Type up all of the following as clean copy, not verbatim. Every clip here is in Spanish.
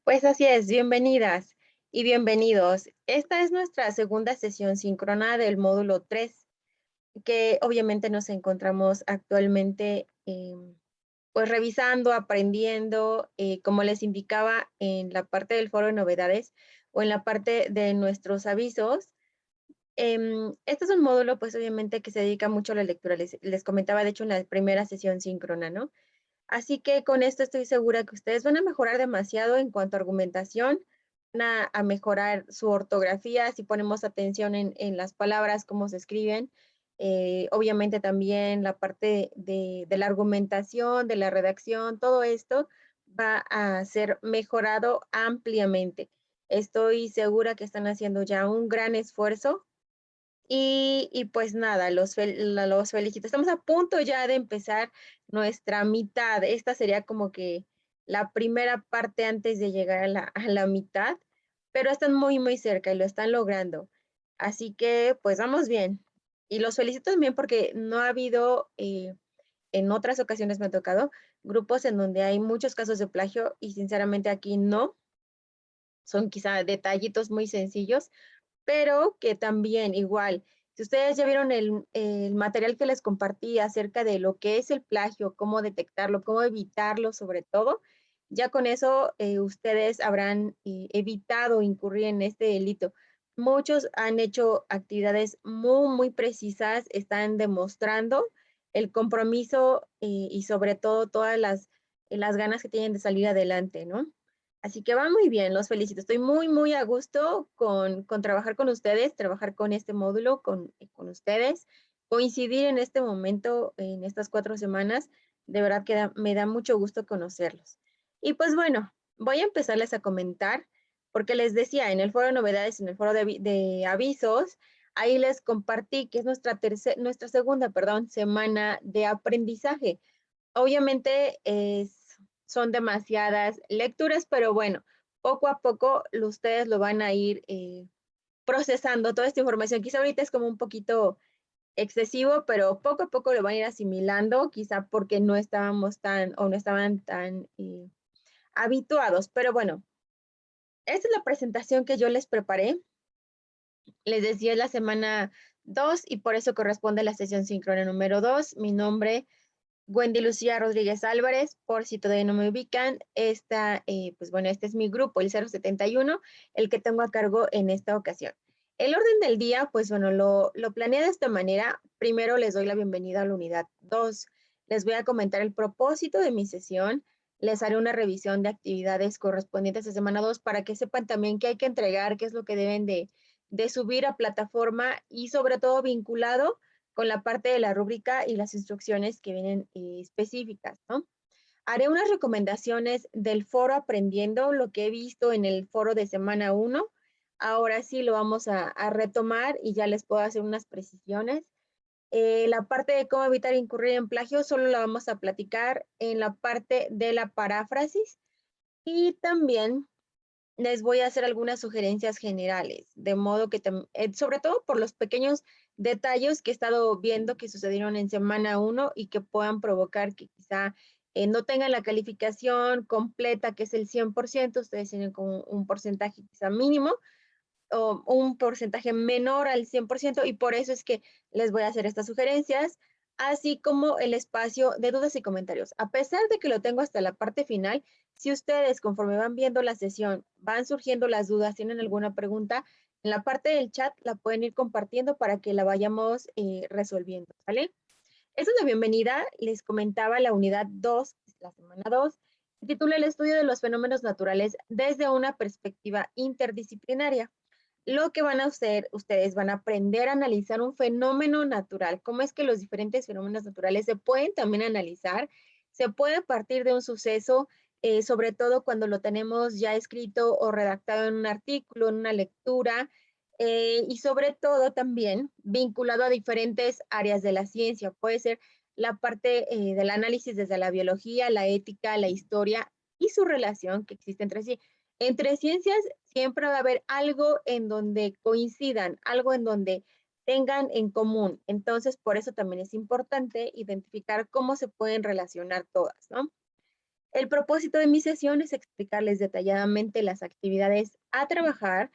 Pues así es, bienvenidas y bienvenidos. Esta es nuestra segunda sesión síncrona del módulo 3, que obviamente nos encontramos actualmente pues revisando, aprendiendo, como les indicaba en la parte del foro de novedades o en la parte de nuestros avisos. Este es un módulo pues obviamente que se dedica mucho a la lectura. Les comentaba de hecho en la primera sesión síncrona, ¿no? Así que con esto estoy segura que ustedes van a mejorar demasiado en cuanto a argumentación, van a mejorar su ortografía, si ponemos atención en las palabras, cómo se escriben. Obviamente también la parte de la argumentación, de la redacción, todo esto va a ser mejorado ampliamente. Estoy segura que están haciendo ya un gran esfuerzo y pues nada, los felicito. Estamos a punto ya de empezar nuestra mitad. Esta sería como que la primera parte antes de llegar a la mitad, pero están muy, muy cerca y lo están logrando. Así que pues vamos bien. Y los felicito también porque no ha habido, en otras ocasiones me ha tocado, grupos en donde hay muchos casos de plagio y sinceramente aquí no. Son quizá detallitos muy sencillos, pero que también igual, si ustedes ya vieron el material que les compartí acerca de lo que es el plagio, cómo detectarlo, cómo evitarlo sobre todo, ya con eso ustedes habrán evitado incurrir en este delito. Muchos han hecho actividades muy, muy precisas, están demostrando el compromiso y sobre todo todas las ganas que tienen de salir adelante, ¿no? Así que va muy bien, los felicito. Estoy muy, muy a gusto con trabajar con ustedes, trabajar con este módulo, con ustedes, coincidir en este momento, en estas 4 semanas. De verdad que me da mucho gusto conocerlos. Y pues bueno, voy a empezarles a comentar, porque les decía, en el foro de novedades, en el foro de avisos, ahí les compartí que es nuestra segunda, perdón, semana de aprendizaje. Obviamente son demasiadas lecturas, pero bueno, poco a poco ustedes lo van a ir procesando toda esta información. Quizá ahorita es como un poquito excesivo, pero poco a poco lo van a ir asimilando, quizá porque no estábamos tan o no estaban tan habituados. Pero bueno, esta es la presentación que yo les preparé. Les decía es la semana 2 y por eso corresponde a la sesión síncrona número 2. Mi nombre Wendy Lucía Rodríguez Álvarez, por si todavía no me ubican, pues bueno, este es mi grupo, el 071, el que tengo a cargo en esta ocasión. El orden del día, pues bueno, lo planeé de esta manera. Primero les doy la bienvenida a la unidad 2. Les voy a comentar el propósito de mi sesión. Les haré una revisión de actividades correspondientes a semana 2 para que sepan también qué hay que entregar, qué es lo que deben de subir a plataforma y sobre todo vinculado con la parte de la rúbrica y las instrucciones que vienen específicas, ¿no? Haré unas recomendaciones del foro aprendiendo lo que he visto en el foro de semana 1. Ahora sí lo vamos a retomar y ya les puedo hacer unas precisiones. La parte de cómo evitar incurrir en plagio solo la vamos a platicar en la parte de la paráfrasis y también les voy a hacer algunas sugerencias generales, de modo que, sobre todo por los pequeños detalles que he estado viendo que sucedieron en semana 1 y que puedan provocar que quizá no tengan la calificación completa, que es el 100%, ustedes tienen como un porcentaje quizá mínimo o un porcentaje menor al 100% y por eso es que les voy a hacer estas sugerencias, así como el espacio de dudas y comentarios. A pesar de que lo tengo hasta la parte final, si ustedes conforme van viendo la sesión, van surgiendo las dudas, tienen alguna pregunta, en la parte del chat la pueden ir compartiendo para que la vayamos resolviendo, ¿vale? Esa es la bienvenida. Les comentaba la unidad 2, la semana 2, se titula El estudio de los fenómenos naturales desde una perspectiva interdisciplinaria. Lo que van a hacer, ustedes van a aprender a analizar un fenómeno natural, cómo es que los diferentes fenómenos naturales se pueden también analizar, se puede partir de un suceso, sobre todo cuando lo tenemos ya escrito o redactado en un artículo, en una lectura, y sobre todo también vinculado a diferentes áreas de la ciencia. Puede ser la parte del análisis desde la biología, la ética, la historia y su relación que existe entre sí. Entre ciencias siempre va a haber algo en donde coincidan, algo en donde tengan en común. Entonces, por eso también es importante identificar cómo se pueden relacionar todas, ¿no? El propósito de mi sesión es explicarles detalladamente las actividades a trabajar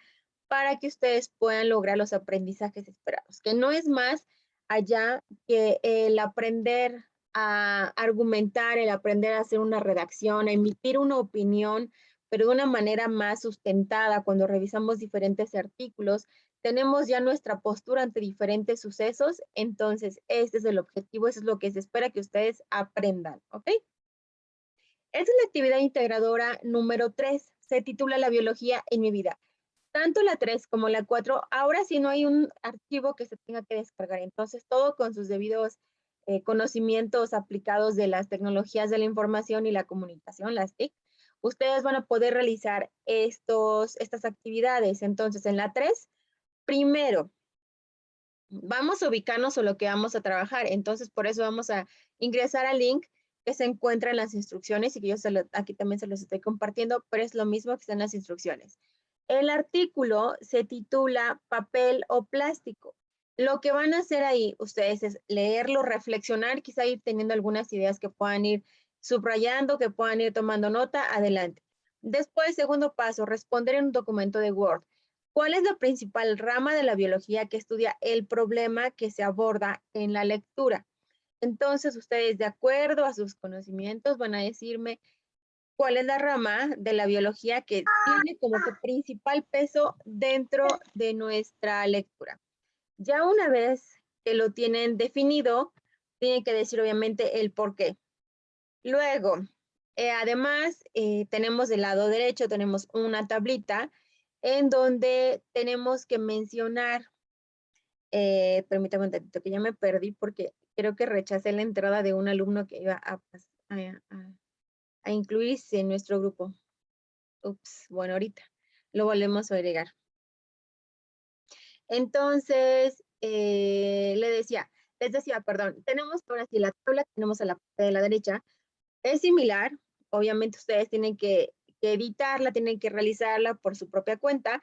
para que ustedes puedan lograr los aprendizajes esperados, que no es más allá que el aprender a argumentar, el aprender a hacer una redacción, a emitir una opinión, pero de una manera más sustentada. Cuando revisamos diferentes artículos, tenemos ya nuestra postura ante diferentes sucesos. Entonces, este es el objetivo, eso es lo que se espera que ustedes aprendan, ¿ok? Esta es la actividad integradora número 3. Se titula La biología en mi vida. Tanto la 3 como la 4, ahora sí no hay un archivo que se tenga que descargar. Entonces, todo con sus debidos conocimientos aplicados de las tecnologías de la información y la comunicación, las TIC, ustedes van a poder realizar estas actividades. Entonces, en la 3, primero, vamos a ubicarnos en lo que vamos a trabajar. Entonces, por eso vamos a ingresar al link que se encuentra en las instrucciones y que yo aquí también se los estoy compartiendo, pero es lo mismo que está en las instrucciones. El artículo se titula Papel o plástico. Lo que van a hacer ahí ustedes es leerlo, reflexionar, quizá ir teniendo algunas ideas que puedan ir subrayando, que puedan ir tomando nota, adelante. Después, segundo paso, responder en un documento de Word. ¿Cuál es la principal rama de la biología que estudia el problema que se aborda en la lectura? Entonces, ustedes, de acuerdo a sus conocimientos, van a decirme cuál es la rama de la biología que tiene como que principal peso dentro de nuestra lectura. Ya una vez que lo tienen definido, tienen que decir obviamente el por qué. Luego, además, tenemos del lado derecho, tenemos una tablita en donde tenemos que mencionar, permítame un tantito que ya me perdí porque creo que rechacé la entrada de un alumno que iba a incluirse en nuestro grupo. Ups, bueno, ahorita lo volvemos a agregar. Entonces, les decía, perdón, tenemos ahora sí la tabla que tenemos a la parte de la derecha. Es similar, obviamente ustedes tienen que editarla, tienen que realizarla por su propia cuenta,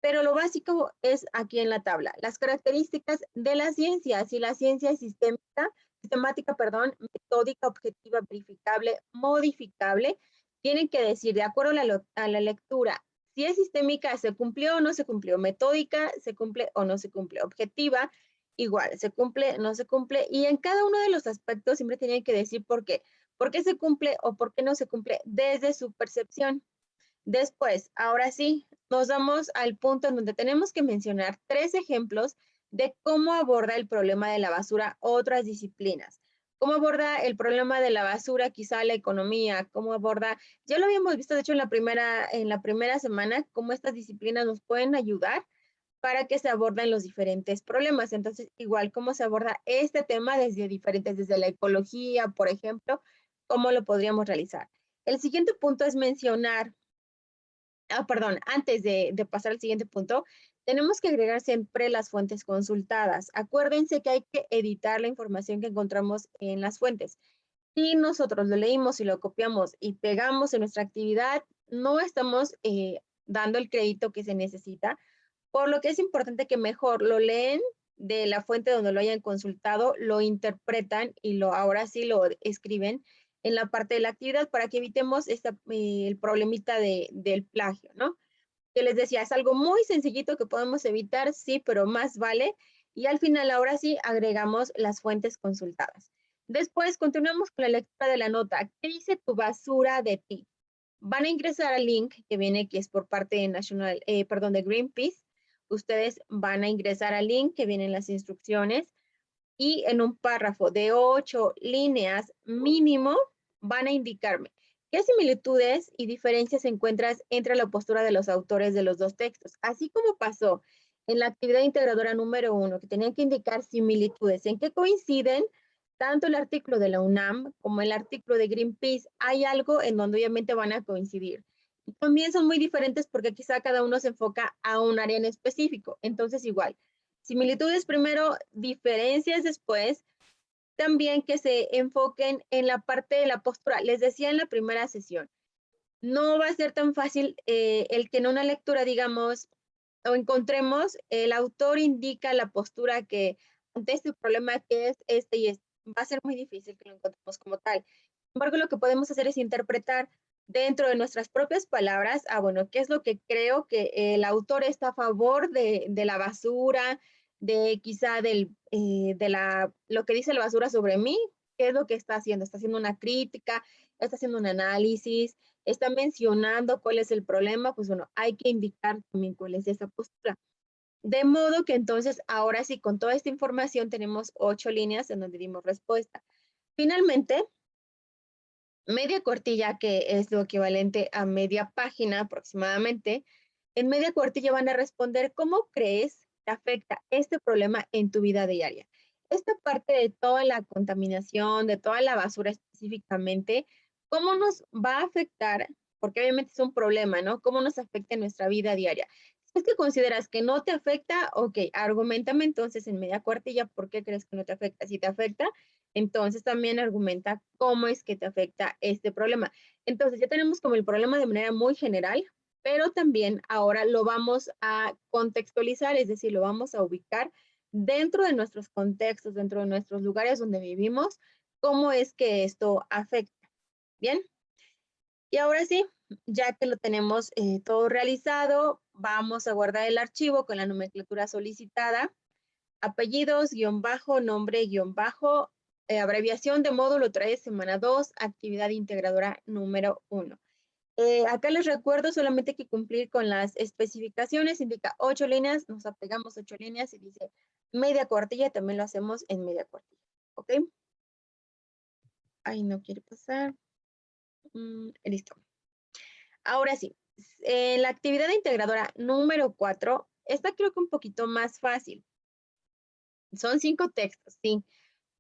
pero lo básico es aquí en la tabla. Las características de la ciencia, si la ciencia es sistemática, perdón, metódica, objetiva, verificable, modificable, tienen que decir, de acuerdo a la lectura, si es sistémica, se cumplió o no se cumplió, metódica, se cumple o no se cumple, objetiva, igual, se cumple, no se cumple, y en cada uno de los aspectos siempre tienen que decir por qué se cumple o por qué no se cumple desde su percepción. Después, ahora sí, nos vamos al punto en donde tenemos que mencionar 3 ejemplos de cómo aborda el problema de la basura otras disciplinas. Cómo aborda el problema de la basura, quizá la economía, cómo aborda, ya lo habíamos visto de hecho en la primera semana, cómo estas disciplinas nos pueden ayudar para que se aborden los diferentes problemas. Entonces, igual cómo se aborda este tema desde la ecología, por ejemplo, cómo lo podríamos realizar. El siguiente punto es mencionar perdón, antes de pasar al siguiente punto, tenemos que agregar siempre las fuentes consultadas. Acuérdense que hay que editar la información que encontramos en las fuentes. Si nosotros lo leímos y lo copiamos y pegamos en nuestra actividad, no estamos dando el crédito que se necesita, por lo que es importante que mejor lo leen de la fuente donde lo hayan consultado, lo interpretan y ahora sí lo escriben en la parte de la actividad para que evitemos el problemita del plagio, ¿no? Que les decía, es algo muy sencillito que podemos evitar, sí, pero más vale. Y al final, ahora sí, agregamos las fuentes consultadas. Después, continuamos con la lectura de la nota. ¿Qué dice tu basura de ti? Van a ingresar al link que viene, que es por parte de Greenpeace. Ustedes van a ingresar al link que viene en las instrucciones y en un párrafo de 8 líneas mínimo van a indicarme qué similitudes y diferencias encuentras entre la postura de los autores de los dos textos, así como pasó en la actividad integradora número 1, que tenían que indicar similitudes, en qué coinciden tanto el artículo de la UNAM como el artículo de Greenpeace. Hay algo en donde obviamente van a coincidir. También son muy diferentes porque quizá cada uno se enfoca a un área en específico. Entonces, igual, similitudes primero, diferencias después, también que se enfoquen en la parte de la postura. Les decía en la primera sesión, no va a ser tan fácil el que en una lectura, digamos, o encontremos, el autor indica la postura que ante este problema que es este y este. Va a ser muy difícil que lo encontremos como tal. embargo, lo que podemos hacer es interpretar dentro de nuestras propias palabras, bueno, ¿qué es lo que creo que el autor está a favor de la basura, de quizá lo que dice la basura sobre mí? ¿Qué es lo que está haciendo? ¿Está haciendo una crítica? ¿Está haciendo un análisis? ¿Está mencionando cuál es el problema? Pues bueno, hay que indicar también cuál es esa postura. De modo que entonces, ahora sí, con toda esta información tenemos 8 líneas en donde dimos respuesta. Finalmente, media cuartilla, que es lo equivalente a media página aproximadamente, en media cuartilla van a responder cómo crees que afecta este problema en tu vida diaria. Esta parte de toda la contaminación, de toda la basura específicamente, ¿cómo nos va a afectar? Porque obviamente es un problema, ¿no? ¿Cómo nos afecta en nuestra vida diaria? Si es que consideras que no te afecta, ok, argumentame entonces en media cuartilla por qué crees que no te afecta. Si te afecta, entonces también argumenta cómo es que te afecta este problema. Entonces ya tenemos como el problema de manera muy general, pero también ahora lo vamos a contextualizar, es decir, lo vamos a ubicar dentro de nuestros contextos, dentro de nuestros lugares donde vivimos, cómo es que esto afecta. Bien, y ahora sí, ya que lo tenemos todo realizado, vamos a guardar el archivo con la nomenclatura solicitada, apellidos, guión bajo, nombre, guión bajo, abreviación de módulo 3, semana 2, actividad integradora número 1. Acá les recuerdo solamente que cumplir con las especificaciones, indica 8 líneas, nos apegamos 8 líneas y dice media cuartilla, también lo hacemos en media cuartilla, ¿ok? Ahí no quiere pasar. Listo. Ahora sí, la actividad integradora número 4, esta creo que un poquito más fácil. Son 5 textos, sí,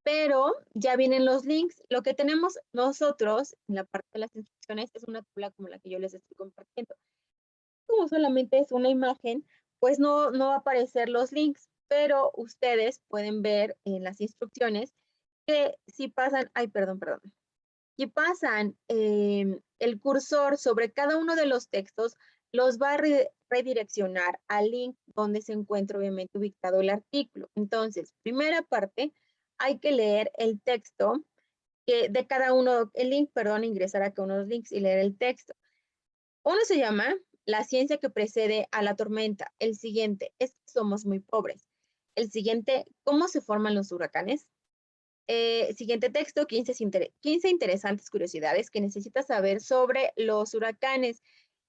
pero ya vienen los links. Lo que tenemos nosotros en la parte de las instrucciones es una tabla como la que yo les estoy compartiendo. Como solamente es una imagen, pues no va a aparecer los links, pero ustedes pueden ver en las instrucciones que si pasan, ay, perdón, si pasan el cursor sobre cada uno de los textos, los va a redireccionar al link donde se encuentra obviamente ubicado el artículo. Entonces, primera parte, hay que leer el texto de cada uno, el link, perdón, ingresar a cada uno de los links y leer el texto. Uno se llama La ciencia que precede a la tormenta. El siguiente es que somos muy pobres. El siguiente, ¿cómo se forman los huracanes? Siguiente texto, 15 interesantes curiosidades que necesitas saber sobre los huracanes.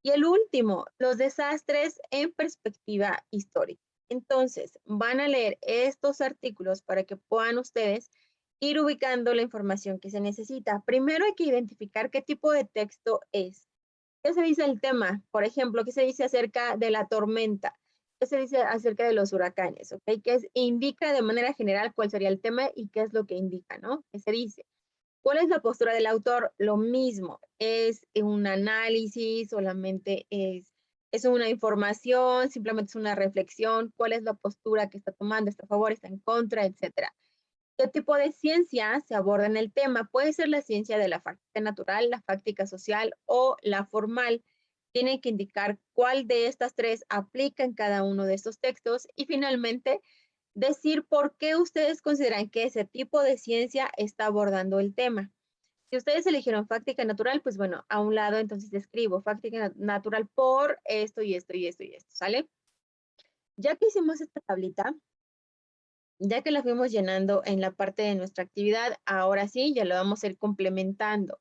Y el último, los desastres en perspectiva histórica. Entonces, van a leer estos artículos para que puedan ustedes ir ubicando la información que se necesita. Primero hay que identificar qué tipo de texto es. ¿Qué se dice el tema? Por ejemplo, ¿qué se dice acerca de la tormenta? ¿Qué se dice acerca de los huracanes? ¿Ok? Indica de manera general cuál sería el tema y qué es lo que indica, ¿no? ¿Qué se dice? ¿Cuál es la postura del autor? Lo mismo. ¿Es un análisis? ¿Solamente es una información? ¿Simplemente es una reflexión? ¿Cuál es la postura que está tomando? ¿Está a favor? ¿Está en contra? Etcétera. ¿Qué tipo de ciencia se aborda en el tema? Puede ser la ciencia de la fáctica natural, la fáctica social o la formal. Tienen que indicar cuál de estas tres aplica en cada uno de estos textos y finalmente decir por qué ustedes consideran que ese tipo de ciencia está abordando el tema. Si ustedes eligieron fáctica natural, pues bueno, a un lado entonces escribo fáctica natural por esto y esto y esto y esto, ¿sale? Ya que hicimos esta tablita, ya que la fuimos llenando en la parte de nuestra actividad, ahora sí, ya lo vamos a ir complementando.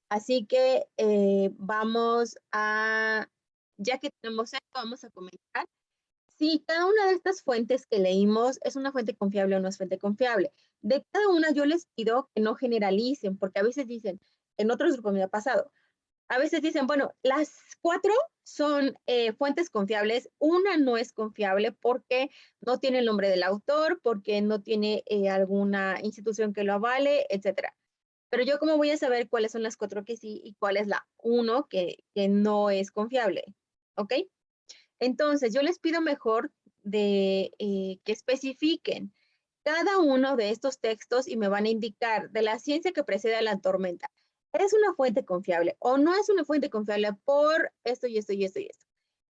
Así que ya que tenemos esto, vamos a comentar si cada una de estas fuentes que leímos es una fuente confiable o no es fuente confiable. De cada una yo les pido que no generalicen, porque a veces dicen, en otros grupos me ha pasado, a veces dicen, bueno, las 4 son fuentes confiables, una no es confiable porque no tiene el nombre del autor, porque no tiene alguna institución que lo avale, etcétera. Pero yo cómo voy a saber cuáles son las 4 que sí y cuál es la 1 que no es confiable, ¿ok? Entonces, yo les pido mejor que especifiquen cada uno de estos textos y me van a indicar de la ciencia que precede a la tormenta. ¿Es una fuente confiable o no es una fuente confiable por esto y esto y esto y esto?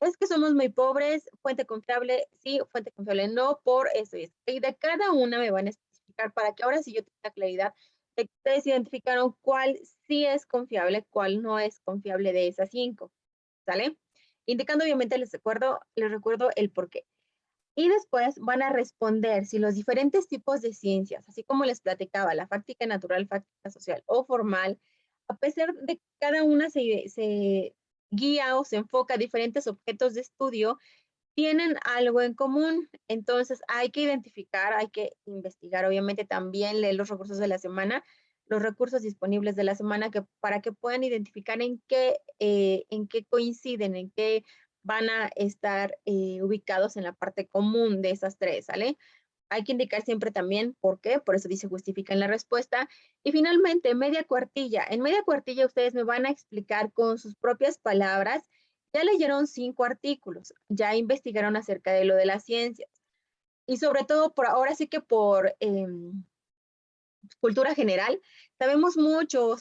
Es que somos muy pobres, fuente confiable, sí, fuente confiable, no por esto y esto. Y de cada una me van a especificar para que ahora sí yo tenga claridad Ustedes identificaron cuál sí es confiable, cuál no es confiable de esas 5, ¿sale? Indicando obviamente, les recuerdo el por qué. Y después van a responder si los diferentes tipos de ciencias, así como les platicaba, la fáctica natural, fáctica social o formal, a pesar de que cada una se guía o se enfoca a diferentes objetos de estudio, tienen algo en común. Entonces hay que identificar, hay que investigar, obviamente también leer los recursos de la semana, los recursos disponibles de la semana para que puedan identificar en qué coinciden, en qué van a estar ubicados en la parte común de esas 3, ¿sale? Hay que indicar siempre también por qué, por eso dice justifica en la respuesta. Y finalmente, media cuartilla. En media cuartilla ustedes me van a explicar con sus propias palabras. Ya leyeron 5 artículos, ya investigaron acerca de lo de las ciencias. Y sobre todo, por ahora sí que por cultura general, sabemos mucho,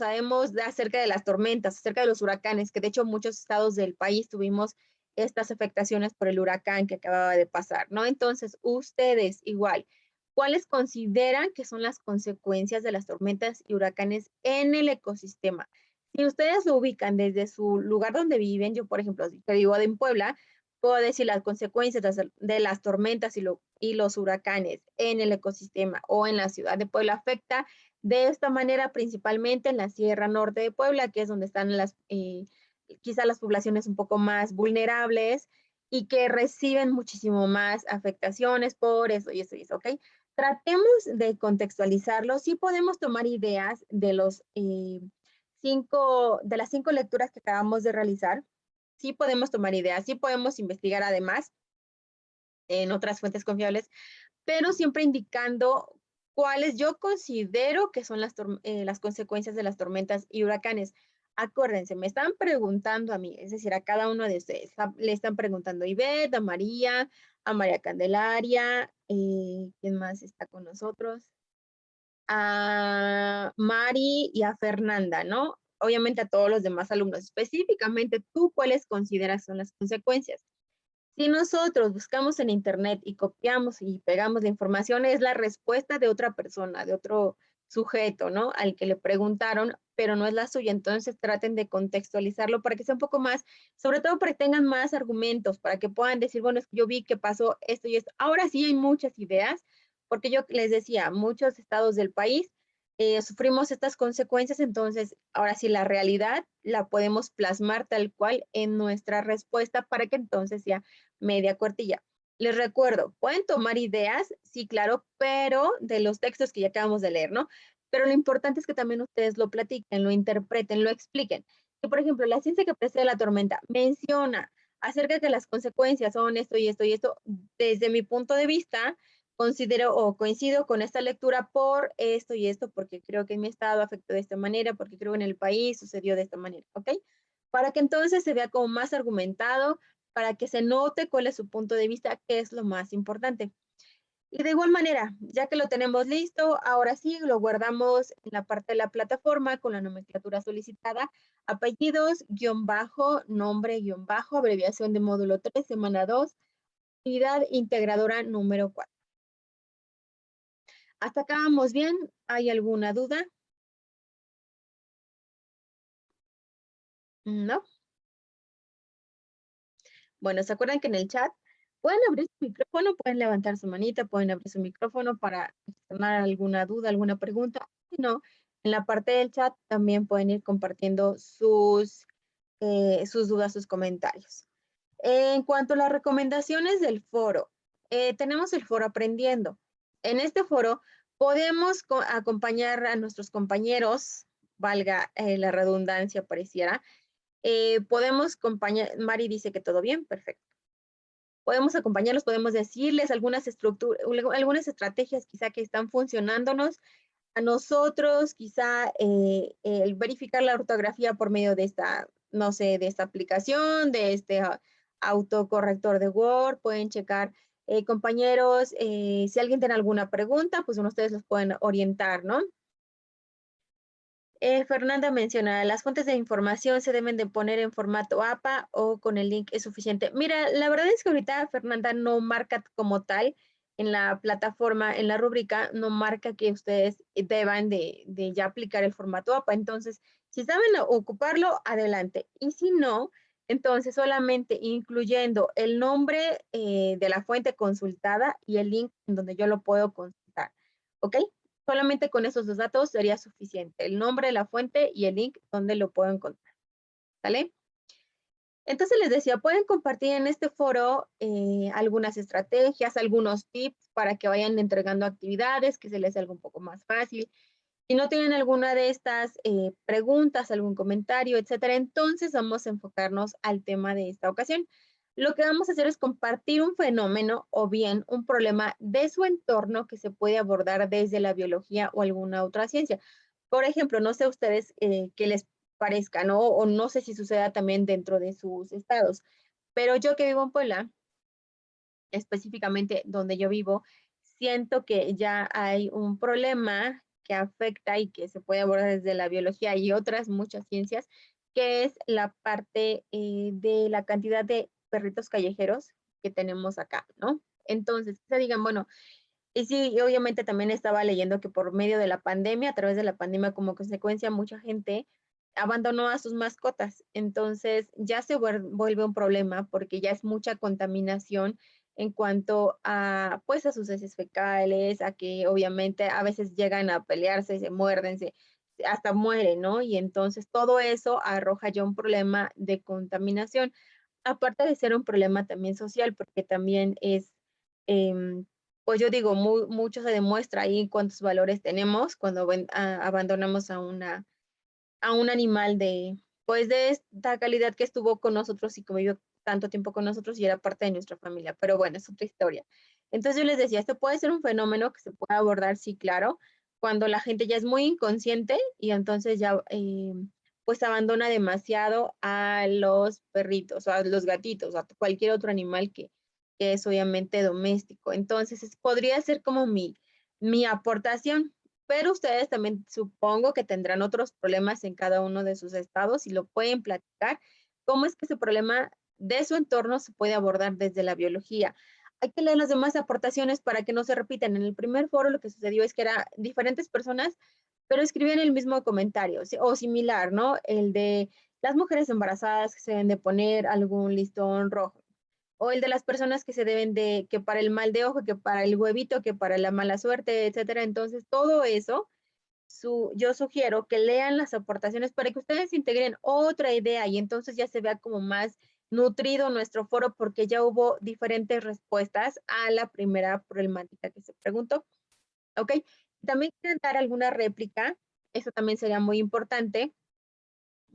acerca de las tormentas, acerca de los huracanes, que de hecho muchos estados del país tuvimos estas afectaciones por el huracán que acababa de pasar, ¿no? Entonces, ustedes igual, ¿cuáles consideran que son las consecuencias de las tormentas y huracanes en el ecosistema? Si ustedes lo ubican desde su lugar donde viven, yo por ejemplo, que vivo en Puebla, puedo decir las consecuencias de las tormentas y los huracanes en el ecosistema o en la ciudad de Puebla afecta de esta manera principalmente en la Sierra Norte de Puebla, que es donde están quizá las poblaciones un poco más vulnerables y que reciben muchísimo más afectaciones por eso y eso y eso, ¿ok? Tratemos de contextualizarlo. Sí podemos tomar ideas de de las 5 lecturas que acabamos de realizar. Sí podemos tomar ideas, sí podemos investigar además en otras fuentes confiables, pero siempre indicando cuáles yo considero que son las consecuencias de las tormentas y huracanes. Acuérdense, me están preguntando a mí, es decir, a cada uno de ustedes. Le están preguntando a Ivette, a María Candelaria, ¿quién más está con nosotros? A Mari y a Fernanda, ¿no? Obviamente a todos los demás alumnos. Específicamente, ¿tú cuáles consideras son las consecuencias? Si nosotros buscamos en internet y copiamos y pegamos la información, es la respuesta de otra persona, de otro sujeto, ¿no? Al que le preguntaron, pero no es la suya. Entonces traten de contextualizarlo para que sea un poco más, sobre todo para que tengan más argumentos, para que puedan decir, bueno, es que yo vi que pasó esto y esto. Ahora sí hay muchas ideas, porque yo les decía, muchos estados del país sufrimos estas consecuencias, entonces ahora sí la realidad la podemos plasmar tal cual en nuestra respuesta para que entonces sea media cuartilla. Les recuerdo, pueden tomar ideas, sí, claro, pero de los textos que ya acabamos de leer, ¿no? Pero lo importante es que también ustedes lo platiquen, lo interpreten, lo expliquen. Que, por ejemplo, la ciencia que precede la tormenta menciona acerca de que las consecuencias son esto y esto y esto. Desde mi punto de vista, considero o coincido con esta lectura por esto y esto, porque creo que en mi estado afectó de esta manera, porque creo que en el país sucedió de esta manera, ¿ok? Para que entonces se vea como más argumentado, para que se note cuál es su punto de vista, que es lo más importante. Y de igual manera, ya que lo tenemos listo, ahora sí lo guardamos en la parte de la plataforma con la nomenclatura solicitada, apellidos, guión bajo, nombre, guión bajo, abreviación de módulo 3, semana 2, actividad integradora número 4. ¿Hasta acá vamos bien? ¿Hay alguna duda? ¿No? Bueno, ¿se acuerdan que en el chat pueden abrir su micrófono, pueden levantar su manita, pueden abrir su micrófono para externar alguna duda, alguna pregunta? Si no, en la parte del chat también pueden ir compartiendo sus dudas, sus comentarios. En cuanto a las recomendaciones del foro, tenemos el foro Aprendiendo. En este foro podemos acompañar a nuestros compañeros, valga la redundancia pareciera, podemos acompañar, Mari dice que todo bien, perfecto. Podemos acompañarlos, podemos decirles algunas algunas estrategias quizá que están funcionándonos a nosotros, quizá el verificar la ortografía por medio de esta, no sé, de esta aplicación, de este autocorrector de Word, pueden checar, compañeros, si alguien tiene alguna pregunta, pues ustedes los pueden orientar, ¿no? Fernanda menciona, las fuentes de información se deben de poner en formato APA o con el link es suficiente. Mira, la verdad es que ahorita Fernanda no marca como tal en la plataforma, en la rúbrica, no marca que ustedes deban de ya aplicar el formato APA. Entonces, si saben ocuparlo, adelante. Y si no, entonces solamente incluyendo el nombre de la fuente consultada y el link en donde yo lo puedo consultar. ¿Ok? Solamente con esos dos datos sería suficiente. El nombre de la fuente y el link donde lo puedo encontrar. ¿Vale? Entonces les decía, pueden compartir en este foro algunas estrategias, algunos tips para que vayan entregando actividades, que se les haga un poco más fácil. Si no tienen alguna de estas preguntas, algún comentario, etcétera, entonces vamos a enfocarnos al tema de esta ocasión. Lo que vamos a hacer es compartir un fenómeno o bien un problema de su entorno que se puede abordar desde la biología o alguna otra ciencia. Por ejemplo, no sé ustedes qué les parezca, ¿no? O no sé si suceda también dentro de sus estados, pero yo que vivo en Puebla, específicamente donde yo vivo, siento que ya hay un problema que afecta y que se puede abordar desde la biología y otras muchas ciencias, que es la parte de la cantidad de perritos callejeros que tenemos acá, ¿no? Entonces, se digan, bueno, y sí, y obviamente también estaba leyendo que por medio de la pandemia, a través de la pandemia como consecuencia, mucha gente abandonó a sus mascotas. Entonces ya se vuelve un problema porque ya es mucha contaminación en cuanto a, pues, a sus heces fecales, a que obviamente a veces llegan a pelearse, se muerden, hasta mueren, ¿no? Y entonces todo eso arroja ya un problema de contaminación, aparte de ser un problema también social, porque también es, em, pues yo digo, mucho se demuestra ahí cuántos valores tenemos cuando abandonamos a un animal de, pues de esta calidad que estuvo con nosotros y convivió tanto tiempo con nosotros y era parte de nuestra familia. Pero bueno, es otra historia. Entonces yo les decía, esto puede ser un fenómeno que se puede abordar, sí, claro, cuando la gente ya es muy inconsciente y entonces ya pues abandona demasiado a los perritos o a los gatitos, a cualquier otro animal que es obviamente doméstico. Entonces podría ser como mi aportación, pero ustedes también supongo que tendrán otros problemas en cada uno de sus estados y lo pueden platicar. ¿Cómo es que ese problema de su entorno se puede abordar desde la biología? Hay que leer las demás aportaciones para que no se repitan. En el primer foro lo que sucedió es que eran diferentes personas, pero escribían el mismo comentario o similar, ¿no? El de las mujeres embarazadas que se deben de poner algún listón rojo, o el de las personas que se deben de, que para el mal de ojo, que para el huevito, que para la mala suerte, etcétera. Entonces, todo eso, yo sugiero que lean las aportaciones para que ustedes integren otra idea y entonces ya se vea como más nutrido nuestro foro porque ya hubo diferentes respuestas a la primera problemática que se preguntó. ¿Ok? También quieren dar alguna réplica, eso también sería muy importante,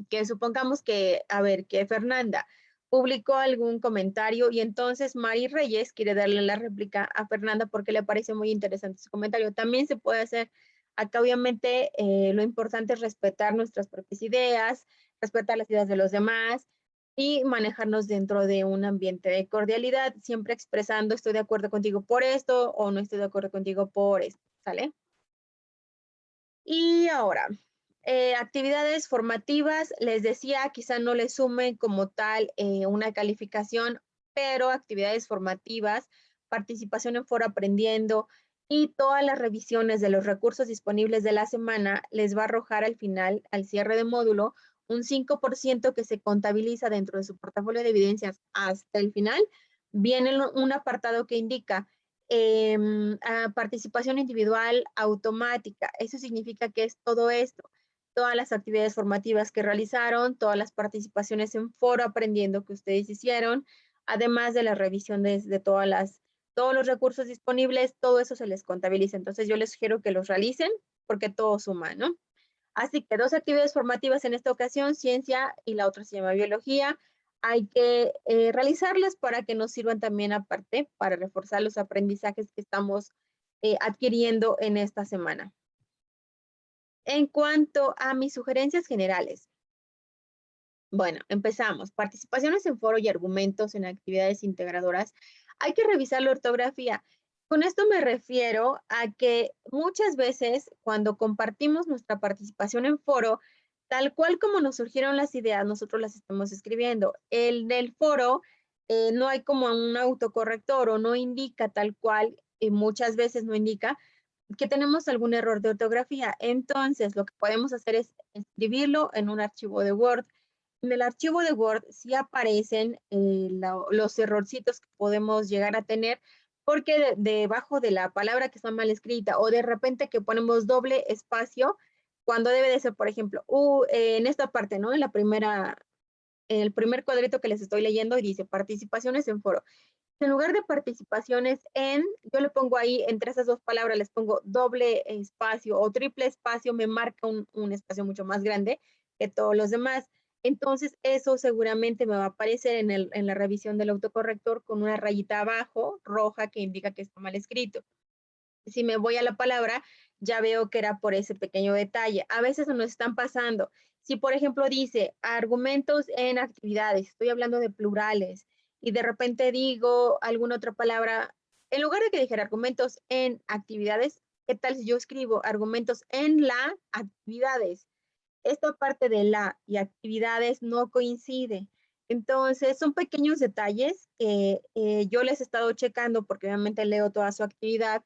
que supongamos que, a ver, que Fernanda publicó algún comentario y entonces Mari Reyes quiere darle la réplica a Fernanda porque le parece muy interesante su comentario. También se puede hacer. Acá obviamente lo importante es respetar nuestras propias ideas, respetar las ideas de los demás y manejarnos dentro de un ambiente de cordialidad, siempre expresando estoy de acuerdo contigo por esto o no estoy de acuerdo contigo por esto, ¿sale? Y ahora, actividades formativas, les decía, quizá no les sumen como tal una calificación, pero actividades formativas, participación en foro aprendiendo y todas las revisiones de los recursos disponibles de la semana les va a arrojar al final, al cierre de módulo, un 5% que se contabiliza dentro de su portafolio de evidencias hasta el final. Viene un apartado que indica participación individual automática. Eso significa que es todo esto, todas las actividades formativas que realizaron, todas las participaciones en foro aprendiendo que ustedes hicieron, además de la revisión de todos los recursos disponibles, todo eso se les contabiliza. Entonces yo les sugiero que los realicen porque todo suma, ¿no? Así que dos actividades formativas en esta ocasión, ciencia y la otra se llama biología. Hay que realizarlas para que nos sirvan también aparte para reforzar los aprendizajes que estamos adquiriendo en esta semana. En cuanto a mis sugerencias generales, bueno, empezamos. Participaciones en foro y argumentos en actividades integradoras. Hay que revisar la ortografía. Con esto me refiero a que muchas veces cuando compartimos nuestra participación en foro, tal cual como nos surgieron las ideas, nosotros las estamos escribiendo. El del foro no hay como un autocorrector o no indica tal cual muchas veces no indica que tenemos algún error de ortografía. Entonces, lo que podemos hacer es escribirlo en un archivo de Word. En el archivo de Word sí aparecen los errorcitos que podemos llegar a tener, porque debajo de la palabra que está mal escrita o de repente que ponemos doble espacio, cuando debe de ser, por ejemplo, en esta parte, ¿no? En el primer cuadrito que les estoy leyendo y dice participaciones en foro. En lugar de participaciones en, yo le pongo ahí entre esas dos palabras, les pongo doble espacio o triple espacio, me marca un espacio mucho más grande que todos los demás. Entonces, eso seguramente me va a aparecer en la revisión del autocorrector con una rayita abajo roja que indica que está mal escrito. Si me voy a la palabra, ya veo que era por ese pequeño detalle. A veces nos están pasando. Si, por ejemplo, dice argumentos en actividades, estoy hablando de plurales, y de repente digo alguna otra palabra, en lugar de que dijera argumentos en actividades, ¿qué tal si yo escribo argumentos en la actividades? Esta parte de la y actividades no coincide. Entonces, son pequeños detalles que yo les he estado checando porque obviamente leo toda su actividad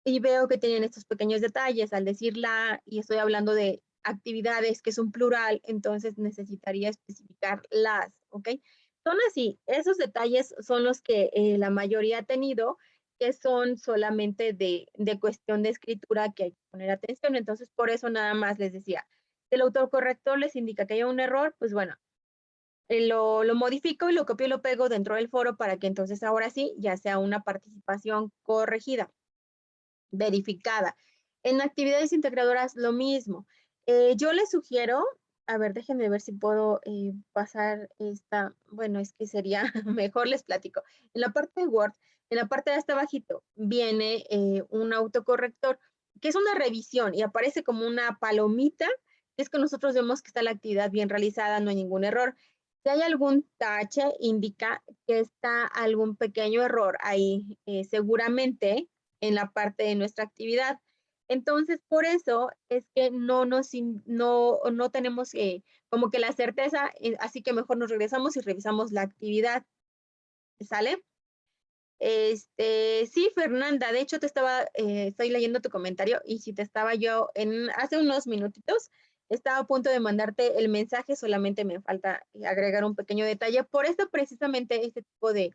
y veo que tienen estos pequeños detalles. Al decir la, y estoy hablando de actividades, que es un plural, entonces necesitaría especificar las, ¿ok? Son así, esos detalles son los que la mayoría ha tenido, que son solamente de cuestión de escritura que hay que poner atención. Entonces, por eso nada más les decía, si el autocorrector les indica que hay un error, pues bueno, lo modifico y lo copio y lo pego dentro del foro para que entonces ahora sí ya sea una participación corregida, verificada. En actividades integradoras, lo mismo. Yo les sugiero, a ver, déjenme ver si puedo pasar esta, bueno, es que sería mejor les platico. En la parte de Word, en la parte de hasta abajito, viene un autocorrector, que es una revisión y aparece como una palomita. Es que nosotros vemos que está la actividad bien realizada, no hay ningún error. Si hay algún tache, indica que está algún pequeño error ahí, seguramente en la parte de nuestra actividad. Entonces, por eso es que no tenemos como que la certeza, así que mejor nos regresamos y revisamos la actividad. ¿Sale? Sí, Fernanda, de hecho estoy leyendo tu comentario y si te estaba yo hace unos minutitos, estaba a punto de mandarte el mensaje, solamente me falta agregar un pequeño detalle. Por eso precisamente este tipo de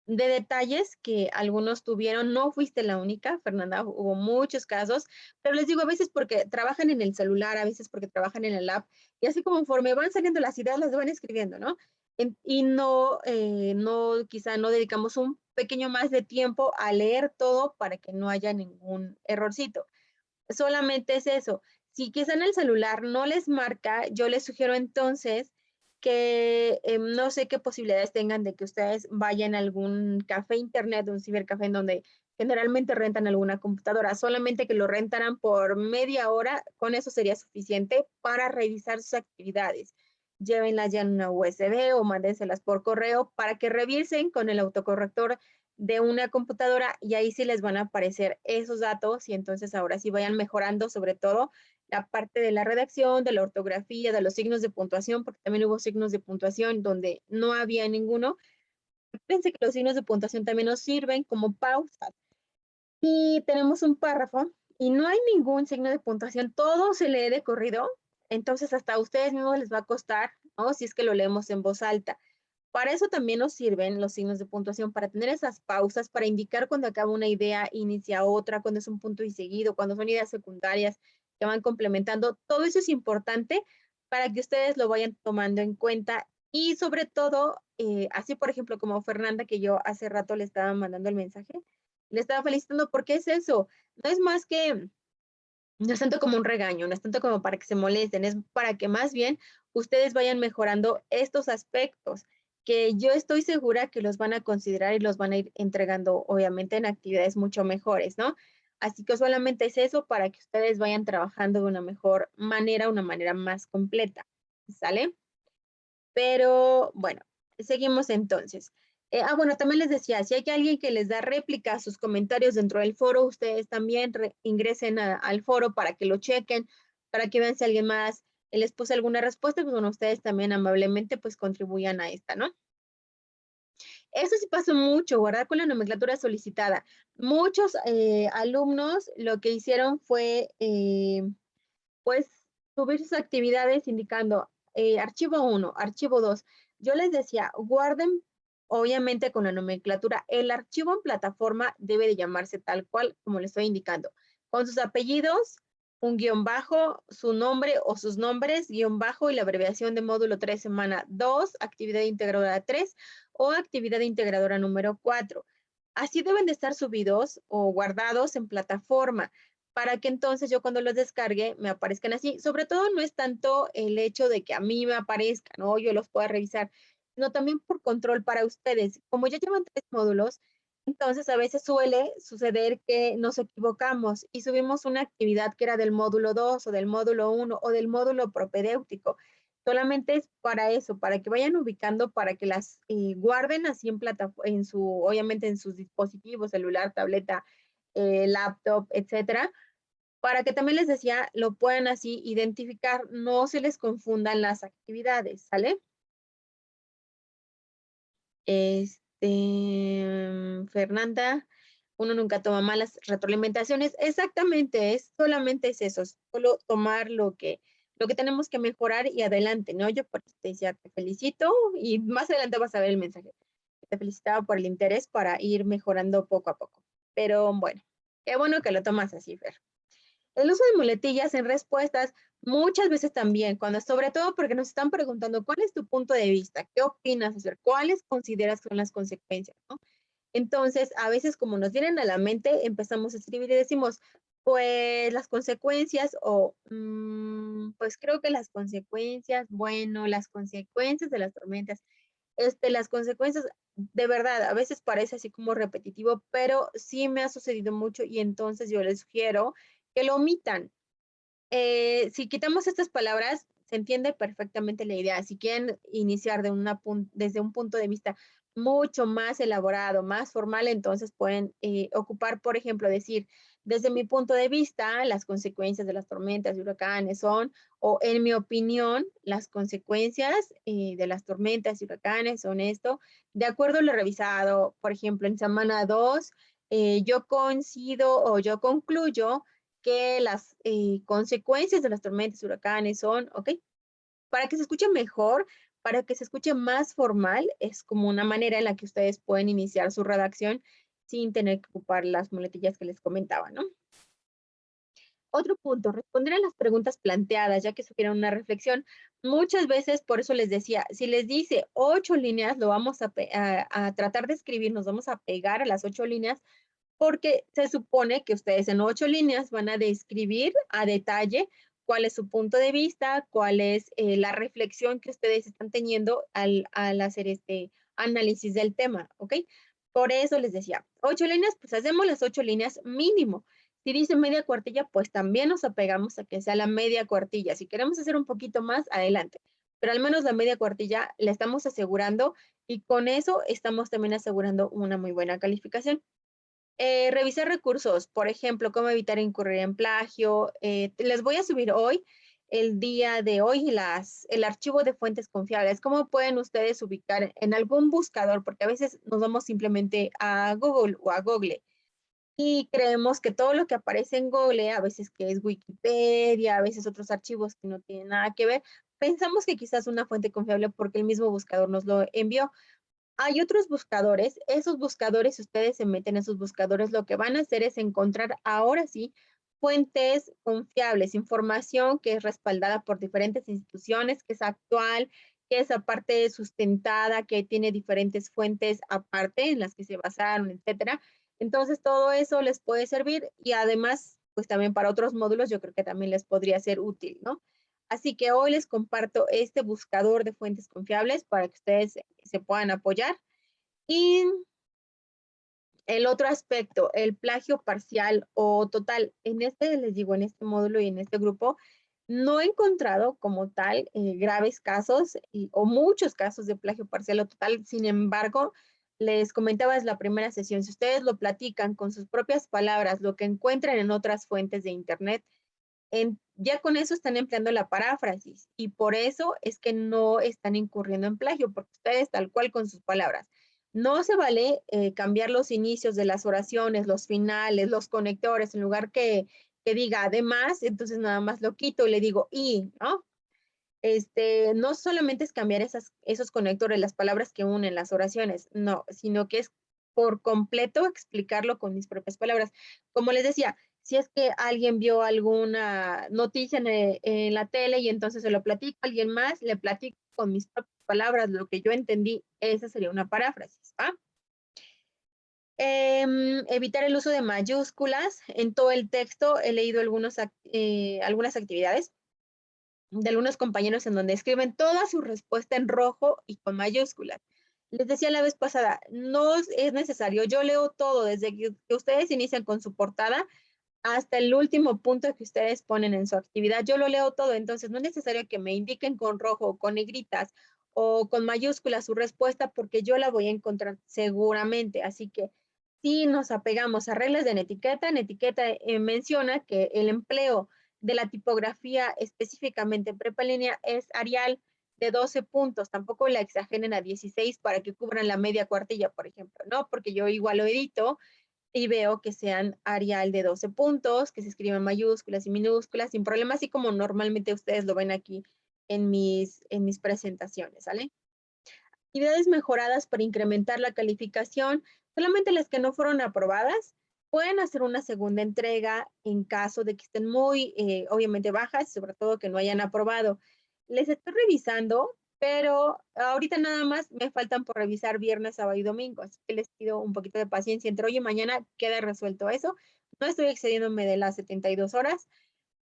detalles que algunos tuvieron. No fuiste la única, Fernanda, hubo muchos casos, pero les digo, a veces porque trabajan en el celular, a veces porque trabajan en el app, y así conforme van saliendo las ideas, las van escribiendo, ¿no? Y quizá no dedicamos un pequeño más de tiempo a leer todo para que no haya ningún errorcito. Solamente es eso. Si quizá en el celular no les marca, yo les sugiero entonces que no sé qué posibilidades tengan de que ustedes vayan a algún café internet, un cibercafé en donde generalmente rentan alguna computadora, solamente que lo rentaran por media hora, con eso sería suficiente para revisar sus actividades. Llévenlas ya en una USB o mándenselas por correo para que revisen con el autocorrector de una computadora y ahí sí les van a aparecer esos datos y entonces ahora sí vayan mejorando sobre todo la parte de la redacción, de la ortografía, de los signos de puntuación, porque también hubo signos de puntuación donde no había ninguno. Pensé que los signos de puntuación también nos sirven como pausas. Y tenemos un párrafo y no hay ningún signo de puntuación, todo se lee de corrido, entonces hasta a ustedes mismos les va a costar, ¿no? Si es que lo leemos en voz alta. Para eso también nos sirven los signos de puntuación, para tener esas pausas, para indicar cuando acaba una idea, inicia otra, cuando es un punto y seguido, cuando son ideas secundarias que van complementando. Todo eso es importante para que ustedes lo vayan tomando en cuenta y sobre todo, así por ejemplo como Fernanda, que yo hace rato le estaba mandando el mensaje, le estaba felicitando porque es eso, no es más que no es tanto como un regaño, no es tanto como para que se molesten, es para que más bien ustedes vayan mejorando estos aspectos que yo estoy segura que los van a considerar y los van a ir entregando, obviamente, en actividades mucho mejores, ¿no? Así que solamente es eso para que ustedes vayan trabajando de una mejor manera, una manera más completa, ¿sale? Pero bueno, seguimos entonces. Bueno, también les decía, si hay alguien que les da réplica a sus comentarios dentro del foro, ustedes también ingresen al foro para que lo chequen, para que vean si alguien más les puso alguna respuesta, pues bueno, ustedes también amablemente pues contribuyan a esta, ¿no? Eso sí pasa mucho, guardar con la nomenclatura solicitada. Muchos alumnos lo que hicieron fue, pues, subir sus actividades indicando archivo 1, archivo 2. Yo les decía, guarden, obviamente, con la nomenclatura. El archivo en plataforma debe de llamarse tal cual como le estoy indicando, con sus apellidos, un guión bajo, su nombre o sus nombres, guión bajo y la abreviación de módulo 3, semana 2, actividad integradora 3 o actividad integradora número 4. Así deben de estar subidos o guardados en plataforma para que entonces yo cuando los descargue me aparezcan así. Sobre todo no es tanto el hecho de que a mí me aparezcan, ¿no? Yo los pueda revisar, sino también por control para ustedes. Como ya llevan 3 módulos, entonces a veces suele suceder que nos equivocamos y subimos una actividad que era del módulo 2 o del módulo 1 o del módulo propedéutico. Solamente es para eso, para que vayan ubicando, para que las guarden así en su, obviamente en sus dispositivos, celular, tableta, laptop, etcétera, para que también les decía, lo puedan así identificar, no se les confundan las actividades, ¿sale? Fernanda, uno nunca toma malas retroalimentaciones. Exactamente, solamente es eso, solo tomar lo que tenemos que mejorar y adelante, ¿no? Yo por eso te decía, te felicito y más adelante vas a ver el mensaje. Te felicitaba por el interés para ir mejorando poco a poco. Pero bueno, qué bueno que lo tomas así, Fer. El uso de muletillas en respuestas, muchas veces también, cuando sobre todo porque nos están preguntando cuál es tu punto de vista, qué opinas, hacer, cuáles consideras que son las consecuencias, ¿no? Entonces, a veces como nos vienen a la mente, empezamos a escribir y decimos, pues las consecuencias o, pues creo que las consecuencias, bueno, las consecuencias de las tormentas, las consecuencias, de verdad, a veces parece así como repetitivo, pero sí me ha sucedido mucho y entonces yo les sugiero que lo omitan. Si quitamos estas palabras, se entiende perfectamente la idea. Si quieren iniciar desde un punto de vista mucho más elaborado, más formal, entonces pueden ocupar, por ejemplo, decir, desde mi punto de vista, las consecuencias de las tormentas y huracanes son, o en mi opinión, las consecuencias de las tormentas y huracanes son esto. De acuerdo a lo revisado, por ejemplo, en semana 2, yo coincido o yo concluyo que las consecuencias de las tormentas y huracanes son, ¿ok? Para que se escuche mejor, para que se escuche más formal, es como una manera en la que ustedes pueden iniciar su redacción sin tener que ocupar las muletillas que les comentaba, ¿no? Otro punto, responder a las preguntas planteadas, ya que sugieren una reflexión. Muchas veces, por eso les decía, si les dice 8 líneas, lo vamos a tratar de escribir, nos vamos a pegar a las 8 líneas, porque se supone que ustedes en 8 líneas van a describir a detalle cuál es su punto de vista, cuál es la reflexión que ustedes están teniendo al hacer este análisis del tema, ¿ok? Por eso les decía, 8 líneas, pues hacemos las 8 líneas mínimo. Si dice media cuartilla, pues también nos apegamos a que sea la media cuartilla. Si queremos hacer un poquito más, adelante. Pero al menos la media cuartilla la estamos asegurando y con eso estamos también asegurando una muy buena calificación. Revisar recursos, por ejemplo, cómo evitar incurrir en plagio. Les voy a subir hoy, el día de hoy, el archivo de fuentes confiables. ¿Cómo pueden ustedes ubicar en algún buscador? Porque a veces nos vamos simplemente a Google o a Google y creemos que todo lo que aparece en Google, a veces que es Wikipedia, a veces otros archivos que no tienen nada que ver, pensamos que quizás una fuente confiable porque el mismo buscador nos lo envió. Hay otros buscadores, esos buscadores, si ustedes se meten en esos buscadores, lo que van a hacer es encontrar ahora sí fuentes confiables, información que es respaldada por diferentes instituciones, que es actual, que es aparte sustentada, que tiene diferentes fuentes aparte en las que se basaron, etcétera. Entonces, todo eso les puede servir y además, pues también para otros módulos, yo creo que también les podría ser útil, ¿no? Así que hoy les comparto este buscador de fuentes confiables para que ustedes se puedan apoyar. Y el otro aspecto, el plagio parcial o total. En este, les digo, en este módulo y en este grupo, no he encontrado como tal graves casos o muchos casos de plagio parcial o total. Sin embargo, les comentaba en la primera sesión, si ustedes lo platican con sus propias palabras, lo que encuentran en otras fuentes de Internet, ya con eso están empleando la paráfrasis y por eso es que no están incurriendo en plagio, porque ustedes tal cual con sus palabras. No se vale cambiar los inicios de las oraciones, los finales, los conectores, en lugar que diga además, entonces nada más lo quito y le digo y, ¿no? No solamente es cambiar esos conectores, las palabras que unen las oraciones, no, sino que es por completo explicarlo con mis propias palabras. Como les decía, si es que alguien vio alguna noticia en la tele y entonces se lo platico a alguien más, le platico con mis propias palabras lo que yo entendí, esa sería una paráfrasis, ¿va? Evitar el uso de mayúsculas en todo el texto. He leído algunas actividades de algunos compañeros en donde escriben toda su respuesta en rojo y con mayúsculas. Les decía la vez pasada, no es necesario, yo leo todo desde que ustedes inician con su portada hasta el último punto que ustedes ponen en su actividad, yo lo leo todo, entonces no es necesario que me indiquen con rojo o con negritas o con mayúsculas su respuesta porque yo la voy a encontrar seguramente, así que si nos apegamos a reglas de Netiqueta menciona que el empleo de la tipografía específicamente en prepa línea es Arial de 12 puntos, tampoco la exageren a 16 para que cubran la media cuartilla, por ejemplo, ¿no? Porque yo igual lo edito y veo que sean Arial de 12 puntos, que se escriban mayúsculas y minúsculas sin problema, así como normalmente ustedes lo ven aquí en mis presentaciones, ¿sale? Actividades mejoradas para incrementar la calificación, solamente las que no fueron aprobadas pueden hacer una segunda entrega en caso de que estén muy, obviamente, bajas, sobre todo que no hayan aprobado. Les estoy revisando, pero ahorita nada más me faltan por revisar viernes, sábado y domingo, así que les pido un poquito de paciencia. Entre hoy y mañana queda resuelto eso. No estoy excediéndome de las 72 horas,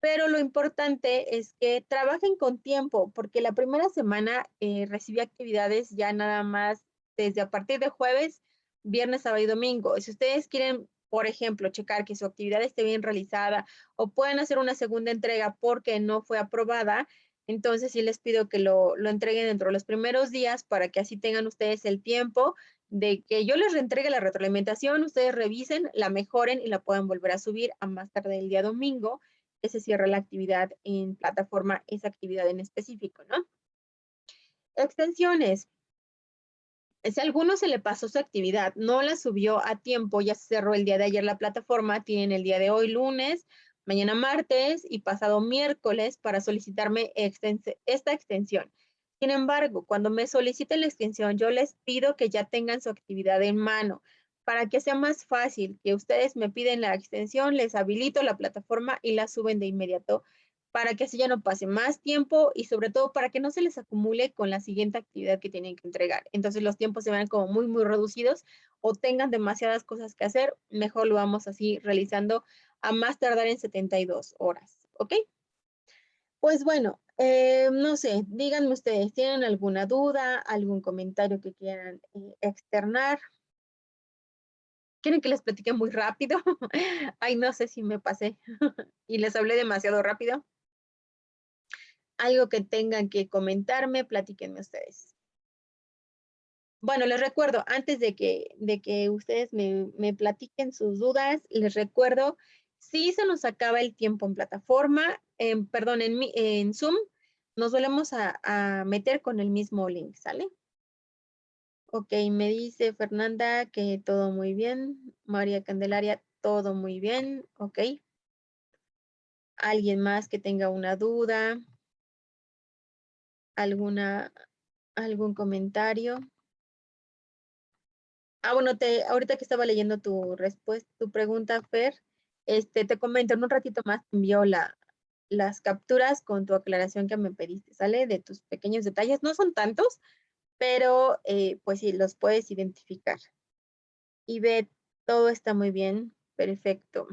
pero lo importante es que trabajen con tiempo, porque la primera semana recibí actividades ya nada más desde a partir de jueves, viernes, sábado y domingo. Si ustedes quieren, por ejemplo, checar que su actividad esté bien realizada o pueden hacer una segunda entrega porque no fue aprobada, entonces sí les pido que lo entreguen dentro de los primeros días para que así tengan ustedes el tiempo de que yo les reentregue la retroalimentación, ustedes revisen, la mejoren y la puedan volver a subir a más tarde el día domingo que se cierra la actividad en plataforma, esa actividad en específico, ¿no? Extensiones. Si a alguno se le pasó su actividad, no la subió a tiempo, ya se cerró el día de ayer la plataforma, tienen el día de hoy lunes, mañana martes y pasado miércoles para solicitarme esta extensión. Sin embargo, cuando me soliciten la extensión, yo les pido que ya tengan su actividad en mano para que sea más fácil que ustedes me piden la extensión, les habilito la plataforma y la suben de inmediato para que así ya no pase más tiempo y sobre todo para que no se les acumule con la siguiente actividad que tienen que entregar. Entonces los tiempos se van como muy, muy reducidos o tengan demasiadas cosas que hacer, mejor lo vamos así realizando a más tardar en 72 horas, ¿ok? Pues bueno, no sé, díganme ustedes, ¿tienen alguna duda, algún comentario que quieran externar? ¿Quieren que les platique muy rápido? Ay, no sé si me pasé y les hablé demasiado rápido. Algo que tengan que comentarme, platíquenme ustedes. Bueno, les recuerdo, antes de que ustedes me platiquen sus dudas, les recuerdo, si se nos acaba el tiempo en plataforma, perdón, en Zoom, nos volvemos a meter con el mismo link, ¿sale? Ok, me dice Fernanda que todo muy bien. María Candelaria, todo muy bien. Ok. ¿Alguien más que tenga una duda? ¿Alguna, algún comentario? Ah, bueno, ahorita que estaba leyendo tu respuesta, tu pregunta, Fer, te comento, en un ratito más te envío las capturas con tu aclaración que me pediste, ¿sale? De tus pequeños detalles. No son tantos, pero pues sí, los puedes identificar. Y ve, todo está muy bien. Perfecto.